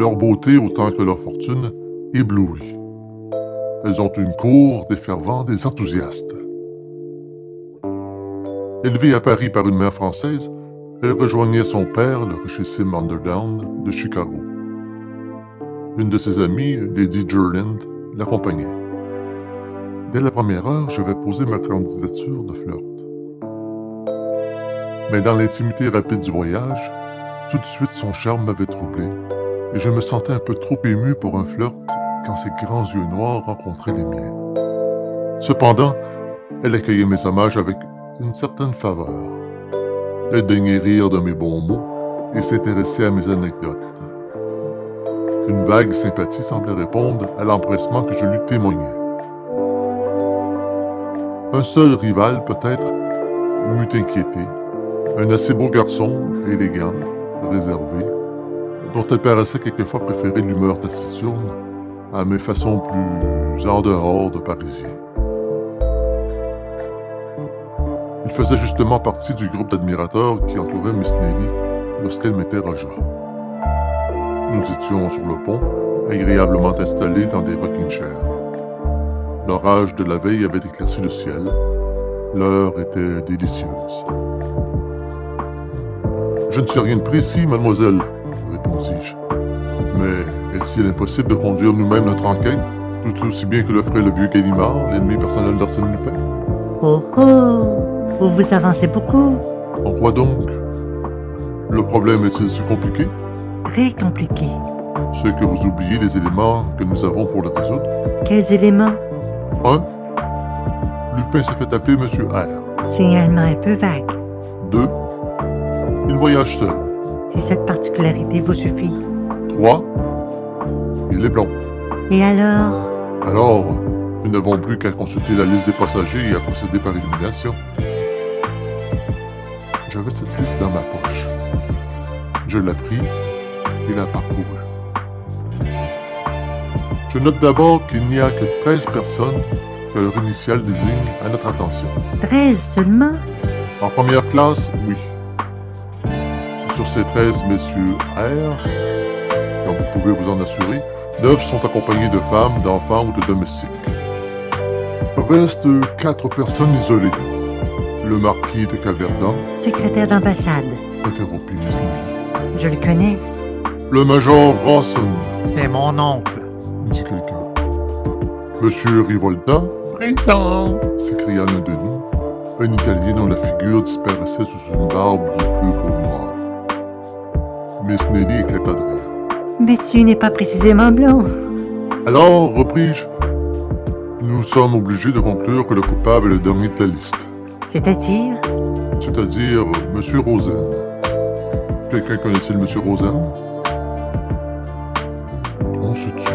Leur beauté, autant que leur fortune, éblouit. Elles ont une cour des fervents, des enthousiastes. Élevée à Paris par une mère française, elle rejoignait son père, le richissime Underdown, de Chicago. Une de ses amies, Lady Jerland, l'accompagnait. Dès la première heure, j'avais posé ma candidature de flirt. Mais dans l'intimité rapide du voyage, tout de suite son charme m'avait troublé, et je me sentais un peu trop ému pour un flirt quand ses grands yeux noirs rencontraient les miens. Cependant, elle accueillait mes hommages avec une certaine faveur. Elle daignait rire de mes bons mots et s'intéressait à mes anecdotes. Une vague sympathie semblait répondre à l'empressement que je lui témoignais. Un seul rival, peut-être, m'eût inquiété. Un assez beau garçon, élégant, réservé, dont elle paraissait quelquefois préférer l'humeur taciturne à mes façons plus en dehors de Parisien. Il faisait justement partie du groupe d'admirateurs qui entourait Miss Nelly lorsqu'elle m'interrogea. Nous étions sur le pont, agréablement installés dans des rocking-chairs. L'orage de la veille avait éclairci le ciel. L'heure était délicieuse. « Je ne sais rien de précis, mademoiselle, » répondis-je. « Mais est-il impossible de conduire nous-mêmes notre enquête, tout aussi bien que le ferait le vieux Gallimard, l'ennemi personnel d'Arsène Lupin? » « Oh oh! Vous vous avancez beaucoup. »« En quoi donc? Le problème est-il si compliqué? » ?»« Très compliqué. »« C'est que vous oubliez les éléments que nous avons pour le résoudre. »« Quels éléments? »« 1. Lupin s'est fait appeler Monsieur R. »« Signalement un peu vague. »« 2. Il voyage seul. »« Si cette particularité vous suffit. »« 3. Il est blond. »« Et alors? » Alors, nous n'avons plus qu'à consulter la liste des passagers et à procéder par élimination. J'avais cette liste dans ma poche. Je la pris et la parcourus. Je note d'abord qu'il n'y a que 13 personnes que leur initiale désigne à notre attention. 13 seulement? En première classe, oui. Sur ces 13 messieurs R, comme vous pouvez vous en assurer, 9 sont accompagnés de femmes, d'enfants ou de domestiques. Restent 4 personnes isolées. Le marquis de Caverdan, Secrétaire d'ambassade. interrompit Miss Nelly. Je le connais. Le major Rawson, C'est mon oncle. dit quelqu'un. Monsieur Rivolta, Présent. s'écria l'un de nous, un Italien dont la figure disparaissait sous une barbe du plus beau noir. Miss Nelly éclata de rire. Monsieur n'est pas précisément blond. Alors, repris-je, nous sommes obligés de conclure que le coupable est le dernier de la liste. C'est-à-dire? C'est-à-dire Monsieur Rosen. Quelqu'un connaît-il Monsieur Rosen? On se tue.